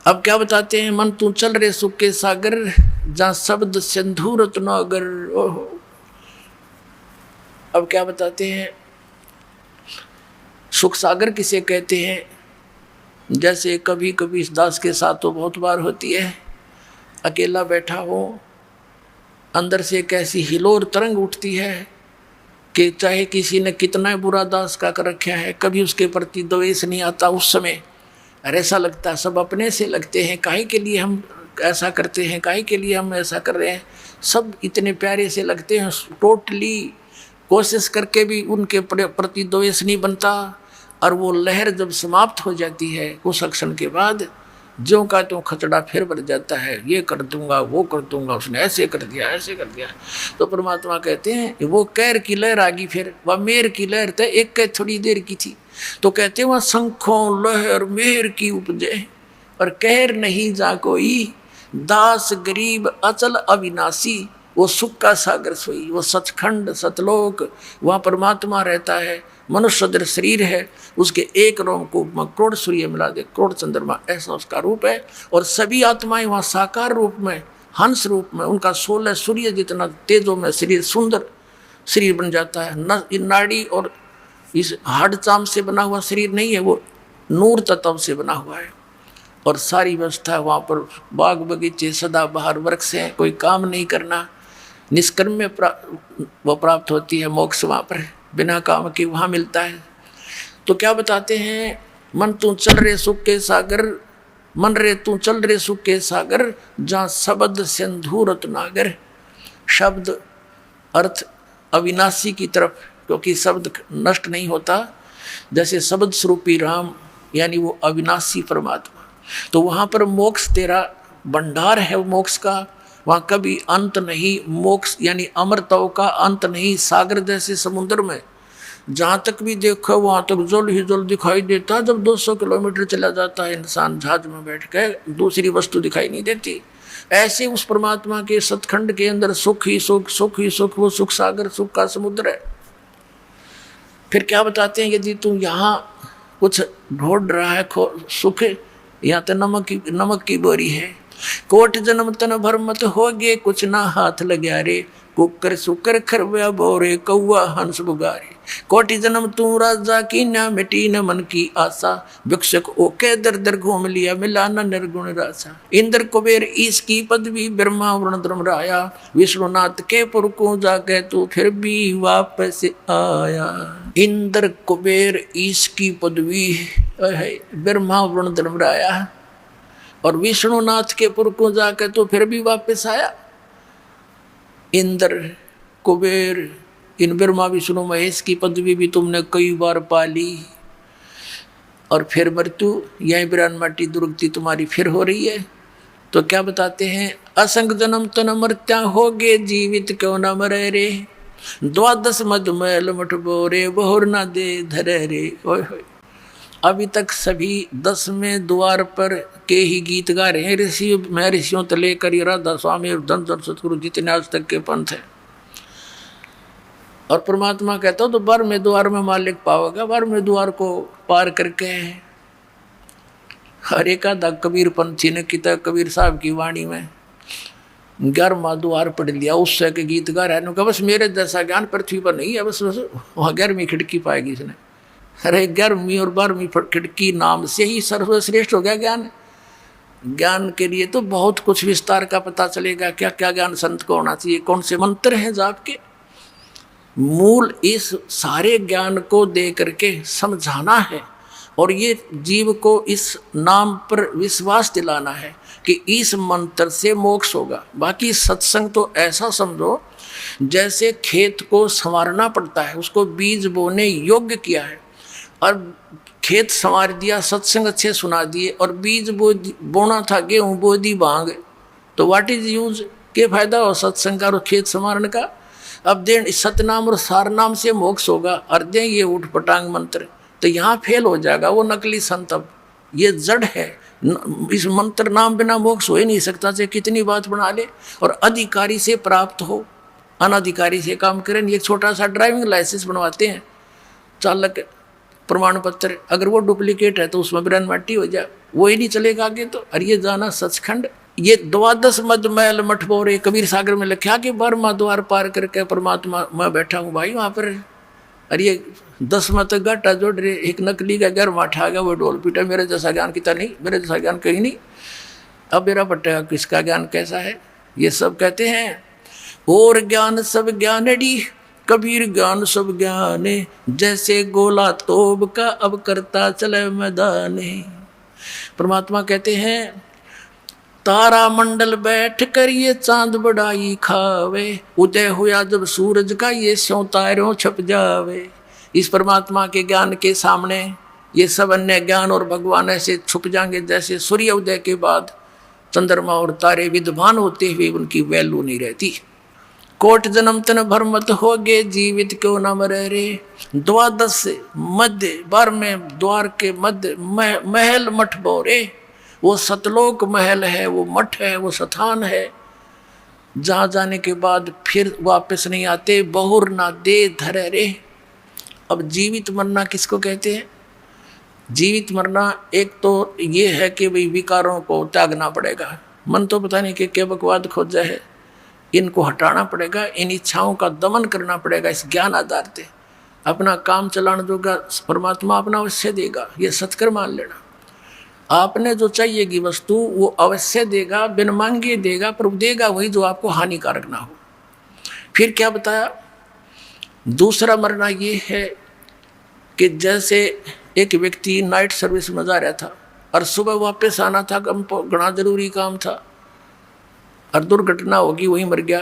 अब क्या बताते हैं, मन तू चल रे सुख के सागर, जहाँ शब्द सिंधु रत्नागर। ओहो, अब क्या बताते हैं, सुख सागर किसे कहते हैं? जैसे कभी कभी इस दास के साथ तो बहुत बार होती है, अकेला बैठा हो, अंदर से एक ऐसी हिलोर तरंग उठती है कि चाहे किसी ने कितना बुरा दास का कर रखा है, कभी उसके प्रति द्वेष नहीं आता उस समय। और ऐसा लगता है सब अपने से लगते हैं, काहे के लिए हम ऐसा करते हैं, काहे के लिए हम ऐसा कर रहे हैं, सब इतने प्यारे से लगते हैं। टोटली कोशिश करके भी उनके प्रति द्वेष नहीं बनता। और वो लहर जब समाप्त हो जाती है उस क्षण के बाद, ज्यों का त्यों खचड़ा फिर बढ़ जाता है, ये कर दूंगा वो कर दूंगा, उसने ऐसे कर दिया ऐसे कर दिया। तो परमात्मा कहते हैं वो कैर की लहर आ गई, फिर वह मेर की लहर तो एक कै थोड़ी देर की थी। तो कहते हैं वह शंखों लहर मेहर की उपजे, और कहर नहीं जा कोई, दास गरीब अचल अविनाशी। वो सुख का सागर सोई, वो सचखंड सतलोक, वहाँ परमात्मा रहता है। मनुष्य सदृश शरीर है, उसके एक रोमकूप में करोड़ सूर्य मिला दे, करोड़ चंद्रमा, ऐसा उसका रूप है। और सभी आत्माएं वहाँ साकार रूप में, हंस रूप में, उनका 16 सूर्य जितना तेजों में शरीर, सुंदर शरीर बन जाता है। न नाड़ी और इस हाड़ चाम से बना हुआ शरीर नहीं है, वो नूर तत्व से बना हुआ है। और सारी व्यवस्था वहाँ पर, बाग बगीचे, सदाबहार वृक्ष हैं, कोई काम नहीं करना, निष्कर्म में वो प्राप्त होती है मोक्ष, वहाँ पर बिना काम के वहाँ मिलता है। तो क्या बताते हैं, मन तू चल रे सुख के सागर, मन रे तू चल रे सुख के सागर, जहाँ शब्द सिंधु रत्नागर। शब्द अर्थ अविनाशी की तरफ, क्योंकि शब्द नष्ट नहीं होता, जैसे शब्द स्वरूपी राम यानी वो अविनाशी परमात्मा। तो वहाँ पर मोक्ष तेरा भंडार है, मोक्ष का वहाँ कभी अंत नहीं। मोक्ष यानी अमरत्व का अंत नहीं। सागर जैसे समुद्र में जहाँ तक भी देखो वहाँ तक जल ही जल दिखाई देता। जब 200 किलोमीटर चला जाता है इंसान जहाज में बैठ के, दूसरी वस्तु दिखाई नहीं देती। ऐसे उस परमात्मा के सतखंड के अंदर सुख ही सुख, सुख ही सुख, वो सुख सागर, सुख का समुद्र है। फिर क्या बताते हैं, यदि तू यहाँ कुछ ढूंढ रहा है सुख, यहाँ तो नमक की बोरी है। कोट जन्म तन भर मत होगे, कुछ ना हाथ लग्या रे, कुकर सुकर खरव्या बोरे, कौआ हंस बुगारे। कोटि जन्म तू राजा की ना मिटी न मन की आशा, भिक्षक ओके दर दर घूम लिया, मिला न निर्गुण रासा। इंद्र कुबेर ईश की पदवी, ब्रह्मा वरुण धर्म राया, विष्णुनाथ के पुर को जाके तू फिर भी वापस आया। इंद्र कुबेर ईश की पदवी, ब्रह्मा वरुण धर्म राया, और विष्णुनाथ के पुर को जाकर तो फिर भी वापस आया। इंद्र कुबेर, इन ब्रह्मा विष्णु महेश की पदवी भी तुमने कई बार पाली, और फिर मृत्यु यही बिरान माटी दुर्गति तुम्हारी फिर हो रही है। तो क्या बताते हैं, असंग जन्म तन मृत्या होगे, जीवित क्यों न मरे रे, द्वादश मधुमैल मठ बोरे, बहुर न दे धरे रे। ओए होए, अभी तक सभी 10वें द्वार पर के ही गीत गा रहे हैं ऋषि। मैं ऋषियों तो लेकर राधा स्वामी और धन धन सतगुरु जितने आज तक के पंथ हैं। और परमात्मा कहता हो तो 12वें द्वार में मालिक पाओगा। 12वें द्वार को पार करके हर एक आधा कबीर पंथी ने किता, कबीर साहब की वाणी में 11वां द्वार पढ़ लिया, उससे के गीत गा रहा है। बस मेरे जैसा ज्ञान पृथ्वी पर नहीं है, बस वहाँ 11वीं खिड़की पाएगी इसने। अरे 11वीं और 12वीं खिड़की नाम से ही सर्वश्रेष्ठ हो गया ज्ञान। ज्ञान के लिए तो बहुत कुछ विस्तार का पता चलेगा, क्या क्या ज्ञान संत को होना चाहिए, कौन से मंत्र हैं जाप के। मूल इस सारे ज्ञान को दे करके समझाना है, और ये जीव को इस नाम पर विश्वास दिलाना है कि इस मंत्र से मोक्ष होगा। बाकी सत्संग तो ऐसा समझो जैसे खेत को संवारना पड़ता है, उसको बीज बोने योग्य किया है, और खेत संवार दिया, सत्संग अच्छे सुना दिए, और बीज बोना था गेहूँ बो दी भांग, तो व्हाट इज यूज, के फायदा हो सत्संग का और खेत संवारने का। अब दें सतनाम और सारनाम से मोक्ष होगा, और दें ये उठ पटांग मंत्र, तो यहाँ फेल हो जाएगा वो नकली संत। अब ये जड़ है, इस मंत्र नाम बिना मोक्ष हो ही नहीं सकता, चाहे कितनी बात बना ले। और अधिकारी से प्राप्त हो, अनधिकारी से काम करें। एक छोटा सा ड्राइविंग लाइसेंस बनवाते हैं, चालक प्रमाण पत्र, अगर वो डुप्लीकेट है तो उसमें ब्रह्म माटी हो जाए, वो ही नहीं चलेगा आगे तो। और ये जाना सचखंड, ये 12 मद मैल मठ बोरे कबीर सागर में लिखा कि बर्मा द्वार पार करके परमात्मा मैं बैठा हूँ भाई वहां पर। अरे ये 10 मत घाटा जोड़ रहे, एक नकली का घर माठा आ गया वो ढोल पीटा, मेरे जैसा ज्ञान कितना नहीं, मेरे जैसा ज्ञान कहीं नहीं। अब मेरा पट्टा किसका ज्ञान कैसा है, ये सब कहते हैं। और ज्ञान सब ज्ञानड़ी कबीर ज्ञान सब ज्ञान, जैसे गोला तोब का अब करता चले मैदाने। परमात्मा कहते हैं तारा मंडल बैठ कर ये चांद बड़ाई खावे, उदय हुआ जब सूरज का ये स्यों तारों छप जावे। इस परमात्मा के ज्ञान के सामने ये सब अन्य ज्ञान और भगवान ऐसे छुप जाएंगे जैसे सूर्य उदय के बाद चंद्रमा और तारे विद्वान होते हुए उनकी वैल्यू नहीं रहती। कोट जन्म तन भर मत होगे जीवित क्यों न मरे रे, 12 मध्य 12वें द्वार के मध्य महल मठ बोरे। वो सतलोक महल है, वो मठ है, वो स्थान है जहाँ जाने के बाद फिर वापस नहीं आते। बहुर ना दे धरे रे। अब जीवित मरना किसको कहते हैं? जीवित मरना एक तो ये है कि भाई विकारों को त्यागना पड़ेगा। मन तो पता नहीं कि क्या बकवाद खोजा है, इनको हटाना पड़ेगा, इन इच्छाओं का दमन करना पड़ेगा। इस ज्ञान आधार से अपना काम चलाना जोगा परमात्मा अपना अवश्य देगा, ये सत्कर मान लेना। आपने जो चाहिएगी वस्तु वो अवश्य देगा, बिन मांगे देगा, पर देगा वही जो आपको हानिकारक ना हो। फिर क्या बताया? दूसरा मरना ये है कि जैसे एक व्यक्ति नाइट सर्विस में जा रहा था और सुबह वापस आना था, घना जरूरी काम था और दुर्घटना होगी, वहीं मर गया।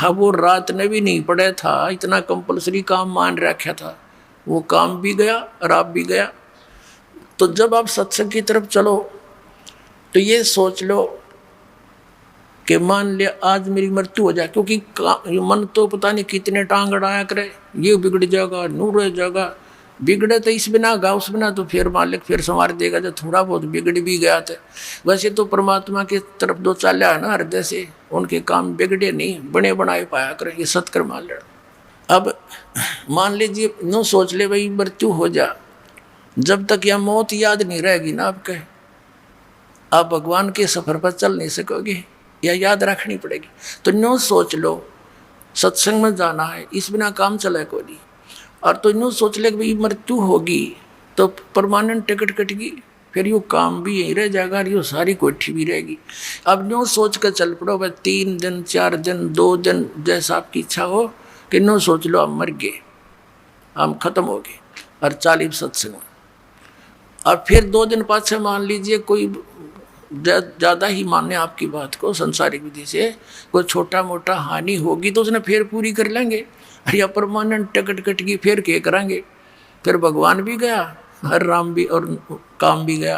अब वो रात ने भी नहीं पड़ा था, इतना कंपलसरी काम मान रखा था, वो काम भी गया और आप भी गया। तो जब आप सत्संग की तरफ चलो तो ये सोच लो कि मान लिया आज मेरी मृत्यु हो जाए, क्योंकि मन तो पता नहीं कितने टांग अड़ाया करे, ये बिगड़ जाएगा, नूर रह जाएगा। बिगड़े तो इस बिना गा उस बिना तो फिर मालिक फिर संवार देगा, जब थोड़ा बहुत बिगड़ भी गया था। वैसे तो परमात्मा की तरफ दो चाल्या है ना हृदय से, उनके काम बिगड़े नहीं बने बनाए पाया करे, ये सत्कर मान लेना। अब मान लीजिए नो सोच ले भाई मृत्यु हो जा, जब तक यह मौत याद नहीं रहेगी ना आपके, आप भगवान के सफर पर चल नहीं सकोगे, यह याद रखनी पड़ेगी। तो नो सोच लो सत्संग में जाना है, इस बिना काम चले को नहीं। और तो नो सोच ले कि भाई मृत्यु होगी तो परमानेंट टिकट कटेगी, फिर यू काम भी यहीं रह जाएगा और यू सारी कोठी भी रहेगी। अब नो सोच कर चल पड़ो भाई 3 दिन 4 दिन 2 दिन जैसा आपकी इच्छा हो, कि नो सोच लो हम मर गए, हम खत्म हो गए और 40 सत्संग। और फिर 2 दिन पाछे मान लीजिए कोई ज़्यादा ही माने आपकी बात को संसारिक विधि से, कोई छोटा मोटा हानि होगी तो उसने फिर पूरी कर लेंगे। या परमानेंट टिकट कटगी फिर क्या करेंगे, फिर भगवान भी गया हर राम भी और काम भी गया।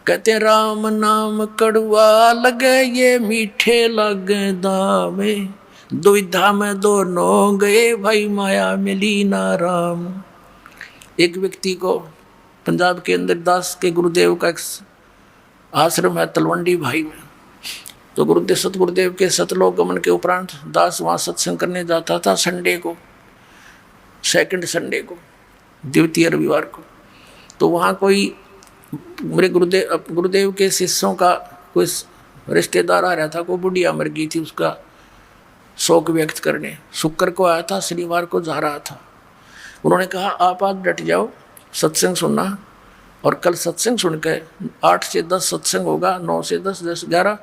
कहते राम नाम कड़वा लगे ये मीठे लगे दामे, दुविधा में दोनों गए भाई माया मिली ना राम। एक व्यक्ति को पंजाब के अंदर दास के गुरुदेव का एक आश्रम है तलवंडी भाई में, तो गुरुदेव सतगुरुदेव के सतलोक गमन के उपरांत दास वहाँ सत्संग करने जाता था संडे को, सेकंड संडे को, द्वितीय रविवार को। तो वहाँ कोई मेरे गुरुदेव के शिष्यों का कोई रिश्तेदार आ रहा था, कोई बुढ़िया मर गई थी, उसका शोक व्यक्त करने शुक्र को आया था, शनिवार को जा रहा था। उन्होंने कहा आप आज डट जाओ सत्संग सुनना, और कल सत्संग सुन के 8 से 10 सत्संग होगा, 9 से 10 10 11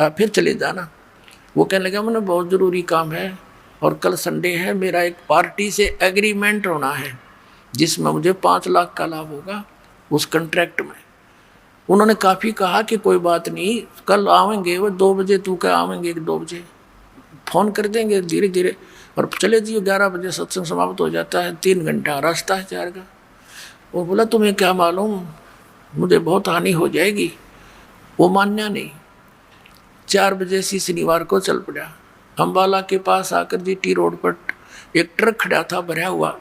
फिर चले जाना। वो कहने लगा मैंने बहुत ज़रूरी काम है और कल संडे है, मेरा एक पार्टी से एग्रीमेंट होना है जिसमें मुझे 5 लाख का लाभ होगा उस कंट्रैक्ट में। उन्होंने काफ़ी कहा कि कोई बात नहीं, कल आवेंगे वो 2 बजे, तू क्या आवेंगे 2 बजे, फ़ोन कर देंगे धीरे धीरे, और चले जाइए 11 बजे सत्संग समाप्त हो जाता है, 3 घंटा रास्ता है 4 का। वो बोला तुम्हें क्या मालूम, मुझे बहुत हानि हो जाएगी। वो मान्या नहीं, 4 बजे से शनिवार को चल पड़ा। अम्बाला के पास आकर जीटी रोड पर एक ट्रक खड़ा था भरा हुआ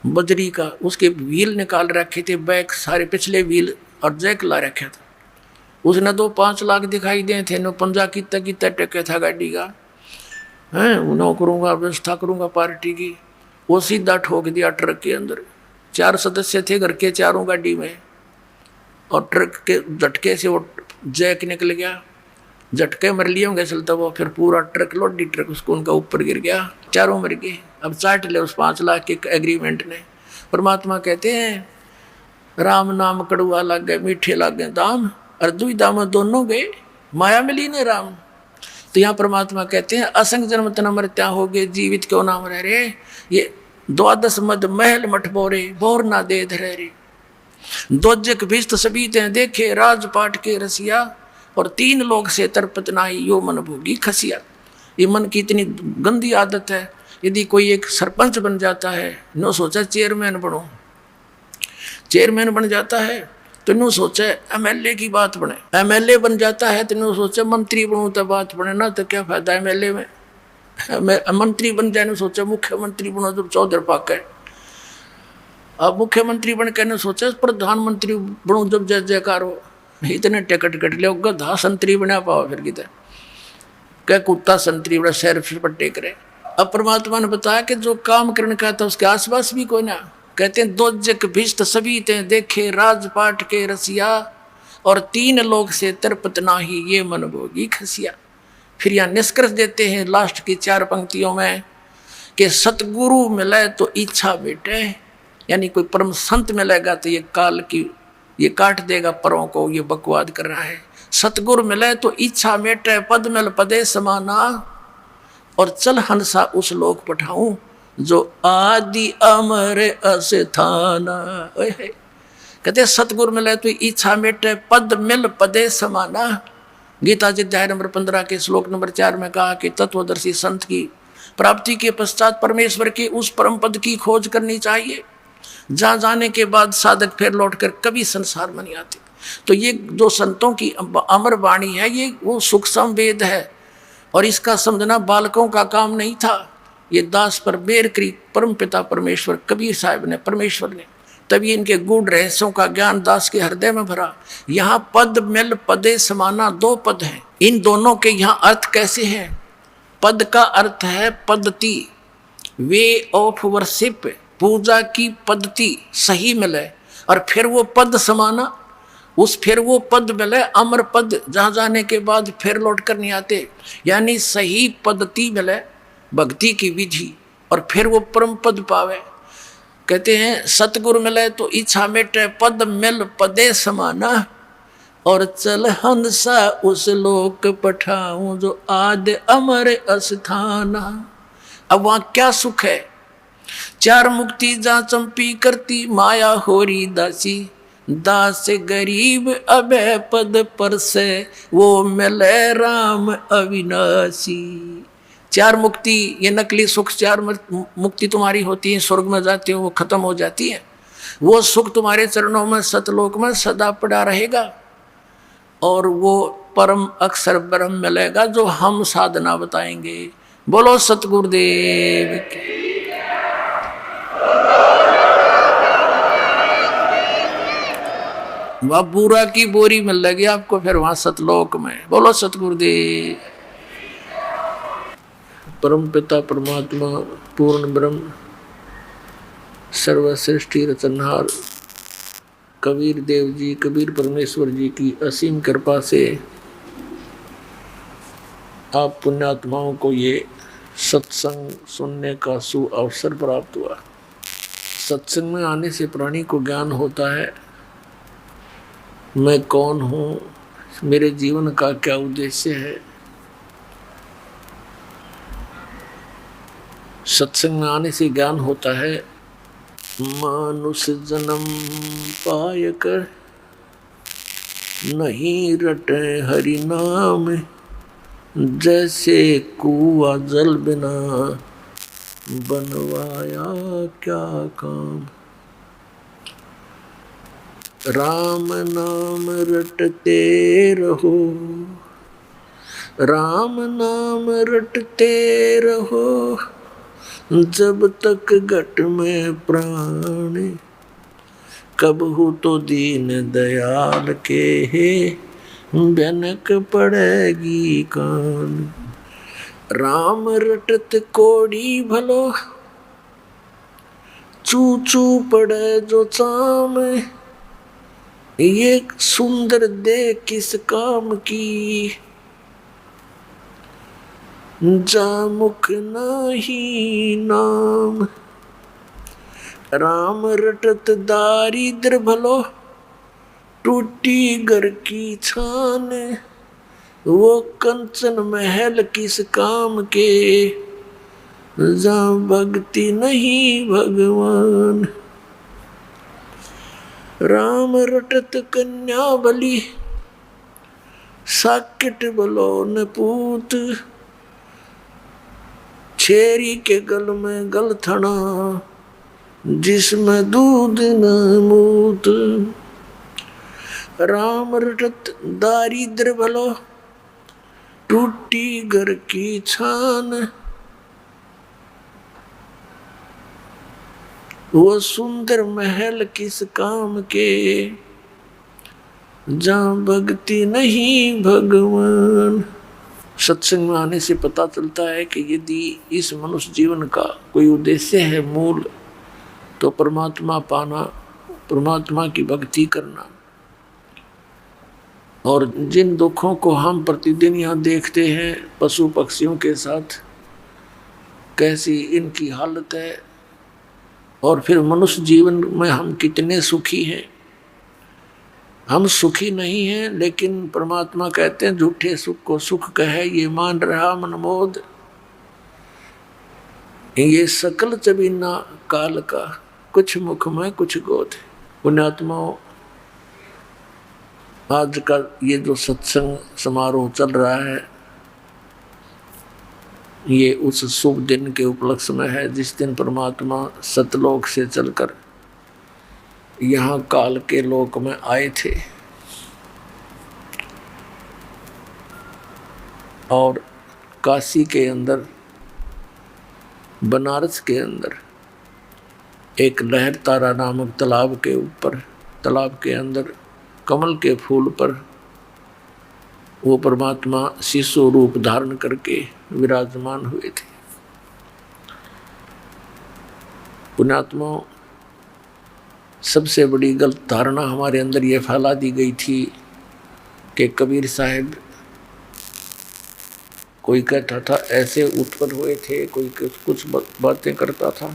बजरी का, उसके व्हील निकाल रखे थे, बैक सारे पिछले व्हील और जैक ला रखा था। उसने 2-5 लाख दिखाई दे थे, नो पंजा कितना टके था गाड़ी का, हैं उन्हों करूँगा व्यवस्था करूँगा पार्टी की। वो सीधा ठोक दिया ट्रक के अंदर। 4 सदस्य थे घर के, चारों गाड़ी में, और ट्रक के झटके से वो जैक निकल गया। झटके मर लिए होंगे चलता वो, फिर पूरा ट्रक लोडी ट्रक उसको उनका ऊपर गिर गया, चारों मर गए। अब चाट ले उस 5 लाख के एग्रीमेंट ने। परमात्मा कहते हैं राम नाम कड़ुआ लग गए, मीठे लग गए दाम, और दुई दाम दोनों गए, माया मिली ने राम। तो यहाँ परमात्मा कहते हैं असंग जन्म तना मरत्या हो गए, जीवित क्यों नाम रह रे, ये 12 मद महल मठ बोरे, बोर ना दे धरे रे। दोजक भिस्त सबीते देखे, राजपाट के रसिया, और 3 लोग से तरपत नाही, यो मन भोगी खसिया। ये मन की इतनी गंदी आदत है। यदि कोई एक सरपंच बन जाता है, नो सोचा चेयरमैन बनो, चेयरमैन बन जाता है तो नो सोचे एमएलए की बात बने, एमएलए बन जाता है तो नो सोचे मंत्री बनूं तो बात बने ना, तो क्या फायदा एमएलए में। मंत्री बन जाए नो सोचे मुख्यमंत्री बनो जब चौधर पाक है। अब मुख्यमंत्री बन के न सोचे प्रधानमंत्री बनूं जब जय जयकार हो। इतने टिकट कट ले गधा संतरी बना पाओ, फिर किधर क्या कुत्ता संतरी बड़ा शहर पर टेक रहे। अब परमात्मा ने बताया कि जो काम करने का था उसके आसपास भी कोई ना। कहते हैं दोजक भिष्ट सभी ते देखे, राजपाट के रसिया, और 3 लोग से तरपत नाही, ये मन भोगी खसिया। फिर यहाँ निष्कर्ष देते हैं लास्ट की 4 पंक्तियों में कि सतगुरु मिले तो इच्छा मिटे, यानी कोई परम संत मिलेगा तो ये काल की ये काट देगा परों को, ये बकवाद कर रहा है। सतगुरु मिले तो इच्छा मिटे, पद मिल पदे समाना, और चल हंसा उस लोक पठाऊं, जो आदि अमर अस्थाना। कहते सतगुरु मिले तो इच्छा मिटे, पद मिल पदे समाना। गीता जी अध्याय नंबर 15 के श्लोक नंबर 4 में कहा कि तत्वदर्शी संत की प्राप्ति के पश्चात परमेश्वर के उस परम पद की खोज करनी चाहिए, जहाँ जाने के बाद साधक फिर लौटकर कभी संसार में नहीं आते। तो ये जो संतों की अमर वाणी है, ये वो सूक्ष्म वेद है, और इसका समझना बालकों का काम नहीं था। ये दास पर बेर करी परम पिता परमेश्वर कबीर साहब ने, परमेश्वर ने, तभी इनके गूढ़ रहस्यों का ज्ञान दास के हृदय में भरा। यहाँ पद मिल पदे समाना 2 पद हैं। इन दोनों के यहाँ अर्थ कैसे हैं? पद का अर्थ है पद्धति, वे ऑफ वर्शिप, पूजा की पद्धति सही मिले, और फिर वो पद समाना, फिर वो पद मिले अमर पद, जहाँ जाने के बाद फिर लौट कर नहीं आते। यानी सही पद्धति मिले भक्ति की विधि, और फिर वो परम पद पावे। कहते हैं सतगुरु मिले तो इच्छा मिटे, पद मिल पदे समाना, और चल हंसा उस लोक पठाऊं, जो आदि अमर अस्थाना। अब वहाँ क्या सुख है? 4 मुक्ति जा चंपी करती, माया होरी दासी, दास गरीब अभय पद पर से, वो मिले राम अविनाशी। 4 मुक्ति, ये नकली सुख 4 मुक्ति तुम्हारी होती है, स्वर्ग में जाते हो वो खत्म हो जाती है। वो सुख तुम्हारे चरणों में सतलोक में सदा पड़ा रहेगा, और वो परम अक्षर ब्रह्म मिलेगा जो हम साधना बताएंगे। बोलो सतगुरुदेव की। वह बूरा की बोरी मिल लगी आपको फिर वहां सतलोक में। बोलो सतगुरुदेव। परम पिता परमात्मा पूर्ण ब्रह्म सर्वश्रेष्ठी रचनहार कबीर देव जी, कबीर परमेश्वर जी की असीम कृपा से आप पुण्यात्माओं को ये सत्संग सुनने का सुअवसर प्राप्त हुआ। सत्संग में आने से प्राणी को ज्ञान होता है, मैं कौन हूँ, मेरे जीवन का क्या उद्देश्य है। सत्संग में आने से ज्ञान होता है, मानुष जन्म पाय कर नहीं रटे हरि नाम, जैसे कुआ जल बिना बनवाया क्या काम। राम नाम रटते रहो, राम नाम रटते रहो, जब तक घट में प्राण, कबहू तो दीन दयाल के है भनक पड़ेगी कान। राम रटत कोड़ी भलो, चू चू पड़े जो चाम, ये सुंदर दे किस काम की, जा मुख नाही नाम। राम रटत दारिद्र भलो, टूटी घर की छान, वो कंचन महल किस काम के, जा भक्ति नहीं भगवान। राम रटत कन्या बलि, साकेट बलो न पूत, छेरी के गल में गलथना, जिसमें दूध न मूत। राम रटत दारिद्र भलो, टूटी घर की छान, वो सुंदर महल किस काम के, जहाँ भक्ति नहीं भगवान। सत्संग में आने से पता चलता है कि यदि इस मनुष्य जीवन का कोई उद्देश्य है मूल, तो परमात्मा पाना, परमात्मा की भक्ति करना। और जिन दुखों को हम प्रतिदिन यहाँ देखते हैं पशु पक्षियों के साथ, कैसी इनकी हालत है, और फिर मनुष्य जीवन में हम कितने सुखी हैं। हम सुखी नहीं हैं, लेकिन परमात्मा कहते हैं झूठे सुख को सुख कहे, ये मान रहा मनमोद, ये सकल चबीना काल का, कुछ मुख में कुछ गोद। पुण्यात्माओं, आज का ये जो सत्संग समारोह चल रहा है, ये उस शुभ दिन के उपलक्ष्य में है जिस दिन परमात्मा सतलोक से चलकर यहाँ काल के लोक में आए थे। और काशी के अंदर, बनारस के अंदर एक लहर तारा नामक तालाब के ऊपर, तालाब के अंदर कमल के फूल पर वो परमात्मा शिशु रूप धारण करके विराजमान हुए थे। पुण्यात्माओं, सबसे बड़ी गलत धारणा हमारे अंदर ये फैला दी गई थी कि कबीर साहब, कोई कहता था ऐसे उत्पन्न हुए थे, कोई कुछ बातें करता था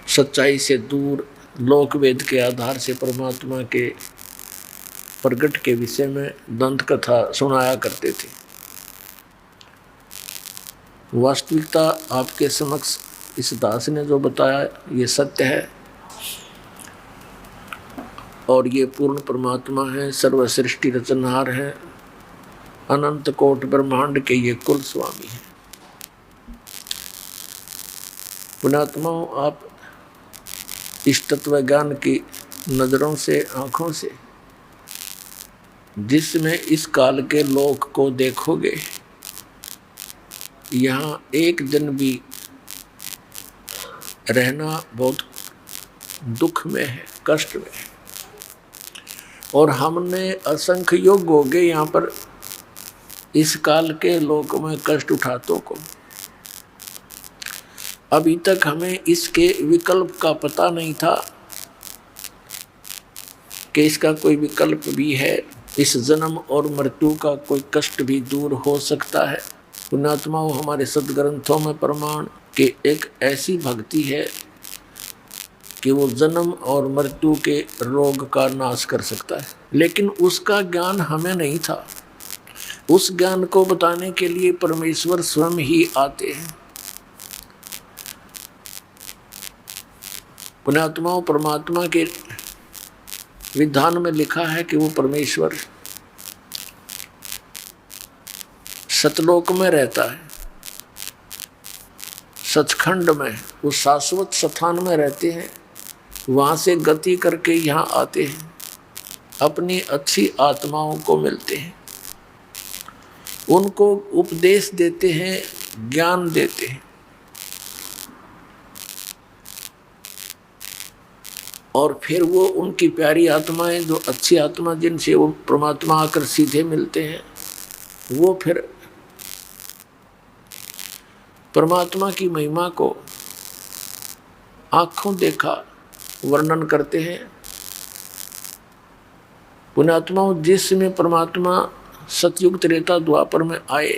सच्चाई से दूर, लोक वेद के आधार से परमात्मा के प्रगट के विषय में दंत कथा सुनाया करते थे। वास्तविकता आपके समक्ष इस दास ने जो बताया ये सत्य है, और ये पूर्ण परमात्मा है, सर्व सृष्टि रचनहार है, अनंत कोट ब्रह्मांड के ये कुल स्वामी हैं। पुण्यात्माओं, आप इस तत्व ज्ञान की नजरों से, आंखों से, जिसमें इस काल के लोक को देखोगे, यहाँ एक दिन भी रहना बहुत दुख में है, कष्ट में है। और हमने असंख्य योग हो गए यहाँ पर इस काल के लोक में कष्ट उठातों को। अभी तक हमें इसके विकल्प का पता नहीं था कि इसका कोई विकल्प भी है, इस जन्म और मृत्यु का कोई कष्ट भी दूर हो सकता है। पुण्यात्माओं, हमारे सदग्रंथों में प्रमाण कि एक ऐसी भक्ति है कि वो जन्म और मृत्यु के रोग का नाश कर सकता है, लेकिन उसका ज्ञान हमें नहीं था। उस ज्ञान को बताने के लिए परमेश्वर स्वयं ही आते हैं। पुण्यात्माओं, परमात्मा के विधान में लिखा है कि वो परमेश्वर सतलोक में रहता है, सचखंड में, उस शाश्वत स्थान में रहते हैं, वहाँ से गति करके यहाँ आते हैं, अपनी अच्छी आत्माओं को मिलते हैं, उनको उपदेश देते हैं, ज्ञान देते हैं, और फिर वो उनकी प्यारी आत्माएं, जो अच्छी आत्मा जिनसे वो परमात्मा आकर सीधे मिलते हैं, वो फिर परमात्मा की महिमा को आंखों देखा वर्णन करते हैं। पुण्यात्माओं, जिस समय परमात्मा सतयुग त्रेता द्वापर में आए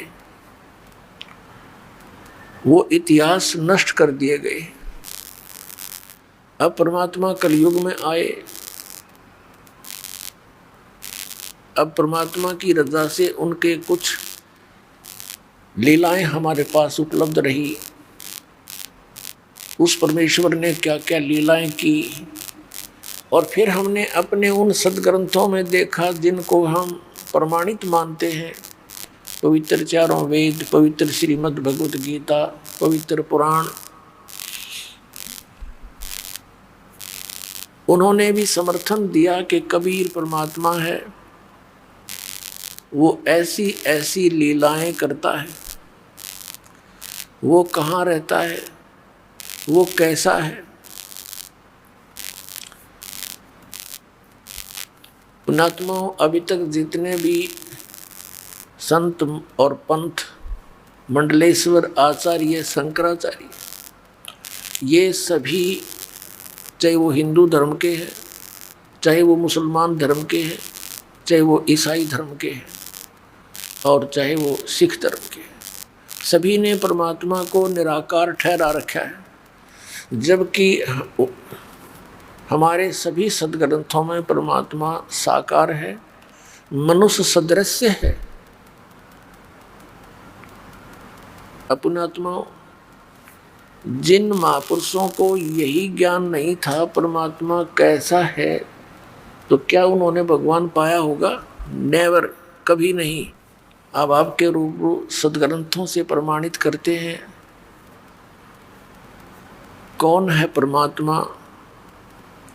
वो इतिहास नष्ट कर दिए गए। अब परमात्मा कलयुग में आए। अब परमात्मा की रजा से उनके कुछ लीलाएं हमारे पास उपलब्ध रही। उस परमेश्वर ने क्या क्या लीलाएं की और फिर हमने अपने उन सदग्रंथों में देखा जिनको हम प्रमाणित मानते हैं, पवित्र चारों वेद, पवित्र श्रीमद् भगवत गीता, पवित्र पुराण, उन्होंने भी समर्थन दिया कि कबीर परमात्मा है, वो ऐसी ऐसी लीलाएं करता है, वो कहाँ रहता है, वो कैसा है। पुण्यात्माओं, अभी तक जितने भी संत और पंथ, मंडलेश्वर आचार्य, शंकराचार्य, ये सभी चाहे वो हिंदू धर्म के हैं, चाहे वो मुसलमान धर्म के हैं, चाहे वो ईसाई धर्म के हैं और चाहे वो सिख धर्म के हैं, सभी ने परमात्मा को निराकार ठहरा रखा है। जबकि हमारे सभी सदग्रंथों में परमात्मा साकार है, मनुष्य सदृश्य है। पुण्यात्माओं, जिन महापुरुषों को यही ज्ञान नहीं था परमात्मा कैसा है, तो क्या उन्होंने भगवान पाया होगा? नेवर, कभी नहीं। अब आपके रूबरू सदग्रंथों से प्रमाणित करते हैं कौन है परमात्मा,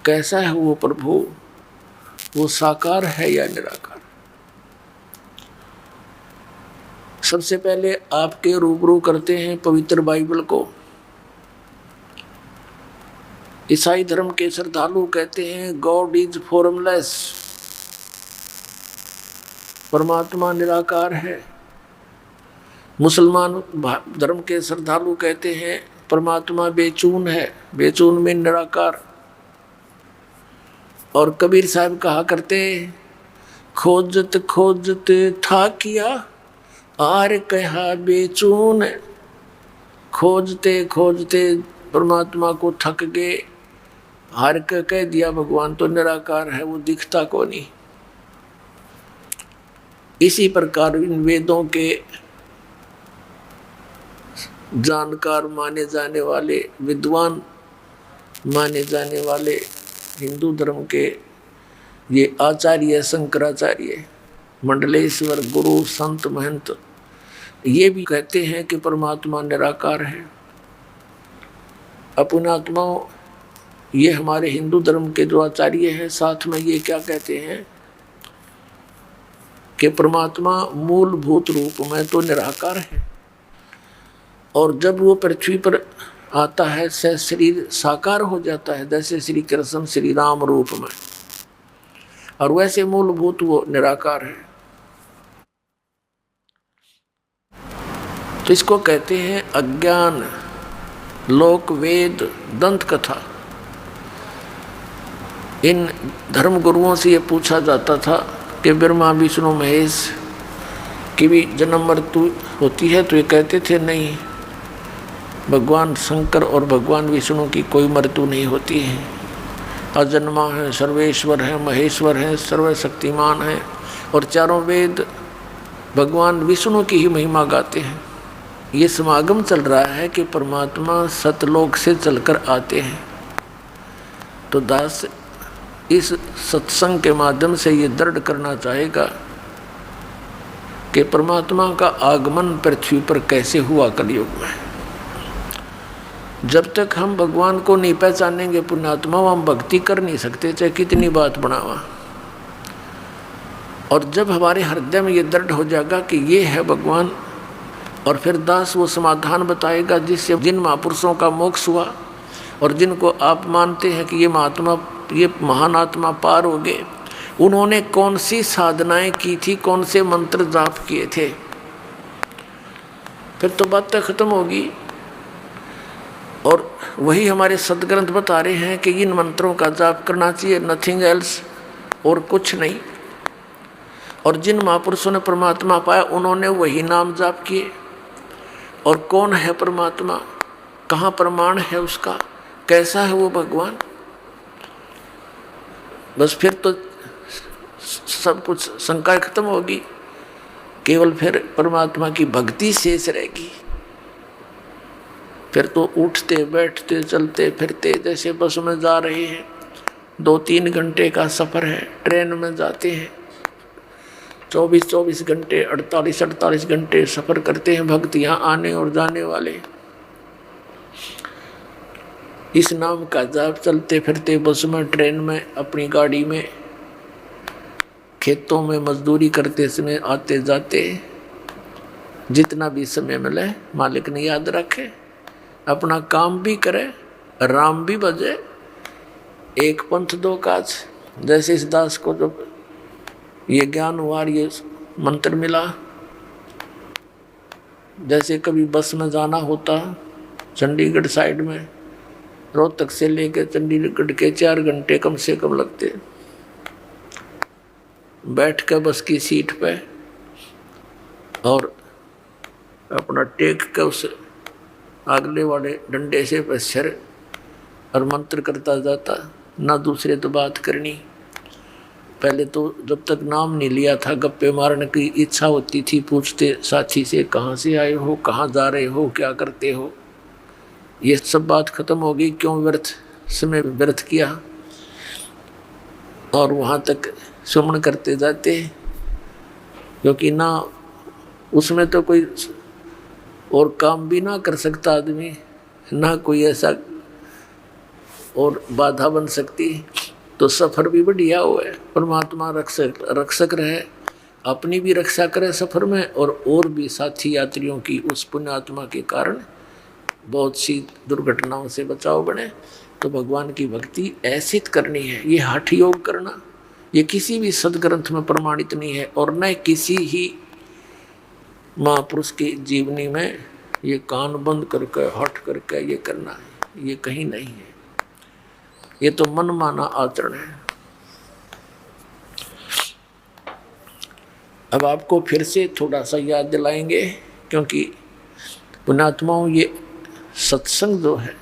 कैसा है वो प्रभु, वो साकार है या निराकार। सबसे पहले आपके रूबरू करते हैं पवित्र बाइबल को। ईसाई धर्म के श्रद्धालु कहते हैं गॉड इज फॉर्मलेस, परमात्मा निराकार है। मुसलमान धर्म के श्रद्धालु कहते हैं परमात्मा बेचून है, बेचून में निराकार। और कबीर साहब कहा करते खोजत खोजत था किया आर कहा बेचून। खोजते खोजते परमात्मा को थक गए, हार के कह दिया भगवान तो निराकार है, वो दिखता को नहीं। इसी प्रकार इन वेदों के जानकार माने जाने वाले, विद्वान माने जाने वाले हिंदू धर्म के ये आचार्य, शंकराचार्य, मंडलेश्वर, गुरु, संत, महंत, ये भी कहते हैं कि परमात्मा निराकार है। पुण्यात्माओं, ये हमारे हिंदू धर्म के जो आचार्य हैं साथ में ये क्या कहते हैं कि परमात्मा मूलभूत रूप में तो निराकार है और जब वो पृथ्वी पर आता है से शरीर साकार हो जाता है, जैसे श्री कृष्ण श्री राम रूप में, और वैसे मूलभूत वो निराकार है। तो इसको कहते हैं अज्ञान, लोक वेद, दंत कथा। इन धर्म गुरुओं से ये पूछा जाता था कि ब्रह्मा विष्णु महेश की भी जन्म मृत्यु होती है, तो ये कहते थे नहीं, भगवान शंकर और भगवान विष्णु की कोई मृत्यु नहीं होती है, अजन्मा है, सर्वेश्वर है, महेश्वर है, सर्वशक्तिमान है। और चारों वेद भगवान विष्णु की ही महिमा गाते हैं। ये समागम चल रहा है कि परमात्मा सतलोक से चलकर आते हैं। तो दास इस सत्संग के माध्यम से ये दृढ़ करना चाहेगा कि परमात्मा का आगमन पृथ्वी पर कैसे हुआ कलयुग में। जब तक हम भगवान को नहीं पहचानेंगे पुण्यात्मा, हम भक्ति कर नहीं सकते, चाहे कितनी बात बनावा। और जब हमारे हृदय में ये दृढ़ हो जाएगा कि ये है भगवान, और फिर दास वो समाधान बताएगा जिससे जिन महापुरुषों का मोक्ष हुआ और जिनको आप मानते हैं कि ये महात्मा, ये महान आत्मा पार हो गए, उन्होंने कौन सी साधनाएं की थी, कौन से मंत्र जाप किए थे, फिर तो बात खत्म होगी। और वही हमारे सदग्रंथ बता रहे हैं कि इन मंत्रों का जाप करना चाहिए, नथिंग एल्स, और कुछ नहीं। और जिन महापुरुषों ने परमात्मा पाया उन्होंने वही नाम जाप किए। और कौन है परमात्मा, कहाँ प्रमाण है उसका, कैसा है वो भगवान, बस फिर तो सब कुछ शंका खत्म होगी, केवल फिर परमात्मा की भक्ति शेष रहेगी। फिर तो उठते बैठते चलते फिरते जैसे बस में जा रहे हैं, 2-3 घंटे का सफ़र है, ट्रेन में जाते हैं 24-24 घंटे 48-48 घंटे सफ़र करते हैं भक्त यहाँ आने और जाने वाले। इस नाम का जाप चलते फिरते बस में, ट्रेन में, अपनी गाड़ी में, खेतों में मजदूरी करते समय, आते जाते, जितना भी समय मिले मालिक ने याद रखे, अपना काम भी करे, राम भी बजे, एक पंथ दो काज। जैसे इस दास को जब ये ज्ञान हुआ, ये मंत्र मिला, जैसे कभी बस में जाना होता चंडीगढ़ साइड में, रोहतक से लेकर चंडीगढ़ के 4 घंटे कम से कम लगते, बैठ कर बस की सीट पे और अपना टेक कर उस अगले वाले डंडे से पश्चर और मंत्र करता जाता, ना दूसरे तो बात करनी। पहले तो जब तक नाम नहीं लिया था, गप्पे मारने की इच्छा होती थी, पूछते साथी से कहाँ से आए हो, कहाँ जा रहे हो, क्या करते हो, ये सब बात खत्म हो गई। क्यों व्यर्थ समय व्यर्थ किया, और वहाँ तक सुमन करते जाते, क्योंकि ना उसमें तो कोई और काम भी ना कर सकता आदमी, ना कोई ऐसा और बाधा बन सकती, तो सफ़र भी बढ़िया हुआ है। परमात्मा रक्षक रहे, अपनी भी रक्षा करे सफ़र में, और भी साथी यात्रियों की उस पुण्यात्मा के कारण बहुत सी दुर्घटनाओं से बचाव बने। तो भगवान की भक्ति ऐसी करनी है, ये हठ योग करना, ये किसी भी सदग्रंथ में प्रमाणित नहीं है, और न किसी ही महापुरुष की जीवनी में ये कान बंद करके हट करके ये करना है, ये कहीं नहीं है, ये तो मनमाना आचरण है। अब आपको फिर से थोड़ा सा याद दिलाएंगे, क्योंकि पुण्यात्माओं ये सत्संग जो है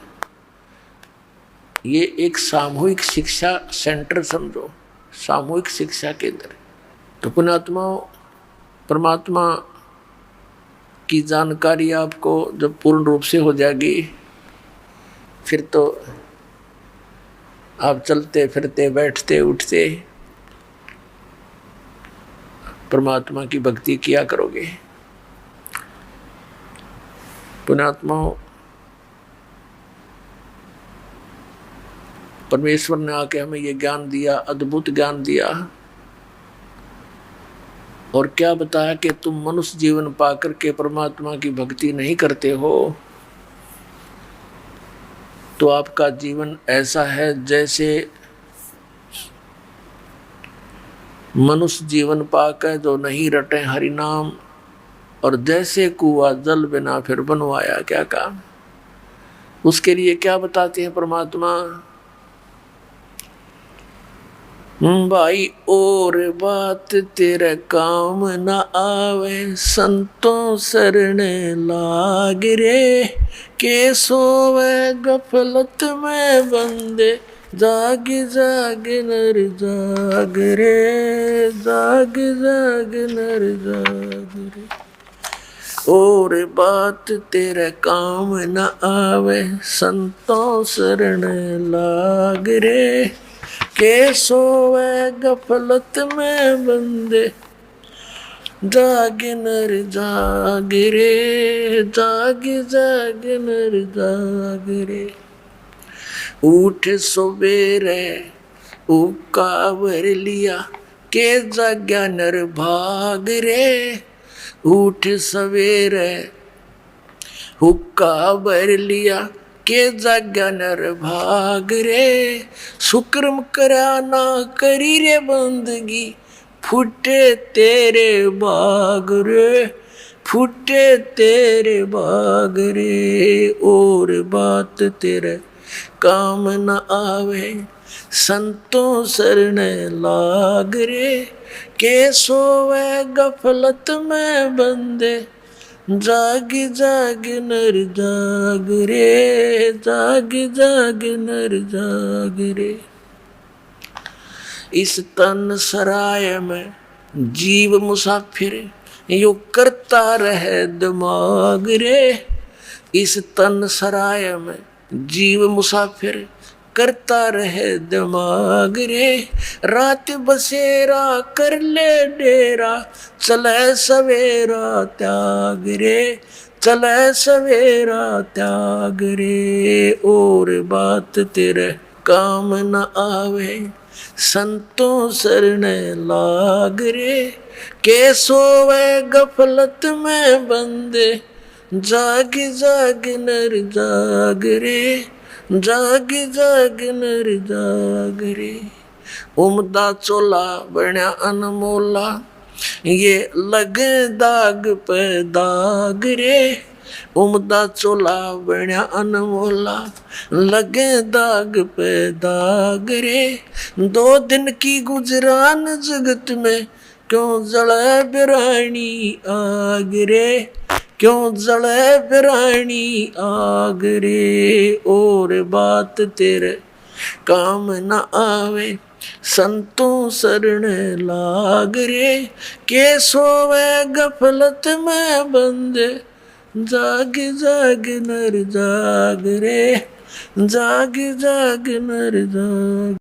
ये एक सामूहिक शिक्षा सेंटर समझो, सामूहिक शिक्षा केंद्र। तो पुण्यात्माओं, परमात्मा की जानकारी आपको जब पूर्ण रूप से हो जाएगी, फिर तो आप चलते फिरते बैठते उठते परमात्मा की भक्ति किया करोगे। पुण्यात्माओं, परमेश्वर ने आके हमें ये ज्ञान दिया, अद्भुत ज्ञान दिया, और क्या बताया कि तुम मनुष्य जीवन पाकर के परमात्मा की भक्ति नहीं करते हो, तो आपका जीवन ऐसा है जैसे मनुष्य जीवन पाकर जो नहीं रटे हरि नाम, और जैसे कुआ जल बिना फिर बनवाया क्या काम। उसके लिए क्या बताते हैं परमात्मा, भाई और बात तेरे काम न आवे, संतों शरण लाग रे, के सोवे गफलत में बंदे, जाग जाग नर जाग रे, जाग जाग नर जाग रे। और बात तेरे काम न आवे, संतों शरण लाग रे, के सोवे गफलत में बंदे, जाग नर जाग रे, जाग जाग नर जाग रे। उठ सवेरे उकावर लिया, के जाग्या नर भाग रे, उठ सवेरे हुक्का भर लिया, के जाग्या नर भाग रे, शुक्रम करा ना करी रे बंदगी, फूटे तेरे बाग रे, फूटे तेरे बाग रे, और बात तेरे काम न आवे, संतों शरण लाग रे। के सोवे गफलत में बंदे, जाग जाग नर जाग रे, जाग जाग नर जाग रे। इस तन सराय में जीव मुसाफिर, यो करता रहे दिमाग रे। इस तन सराय में जीव मुसाफिर, करता रहे दिमाग रे। रात बसेरा कर ले डेरा, चले सवेरा त्याग रे, चले सवेरा त्याग रे। और बात तेरे काम न आवे, संतों शरण लाग रे। के सोवे गफलत में बंदे, जाग जाग नर जाग रे, जाग जाग नर जाग रे। उमदा चोला बण्या अनमोला, ये लगे दाग पे दाग रे। उमदा चोला बण्या अनमोला, लगे दाग पे दाग रे। 2 दिन की गुजरान जगत में, क्यों जले बिरानी आग रे, क्यों जले बिरानी आग रे। और बात तेरे काम न आवे, संतों शरण लाग रे। के सोवे गफलत में बंदे, जाग जाग नर जाग रे, जाग जाग नर जाग।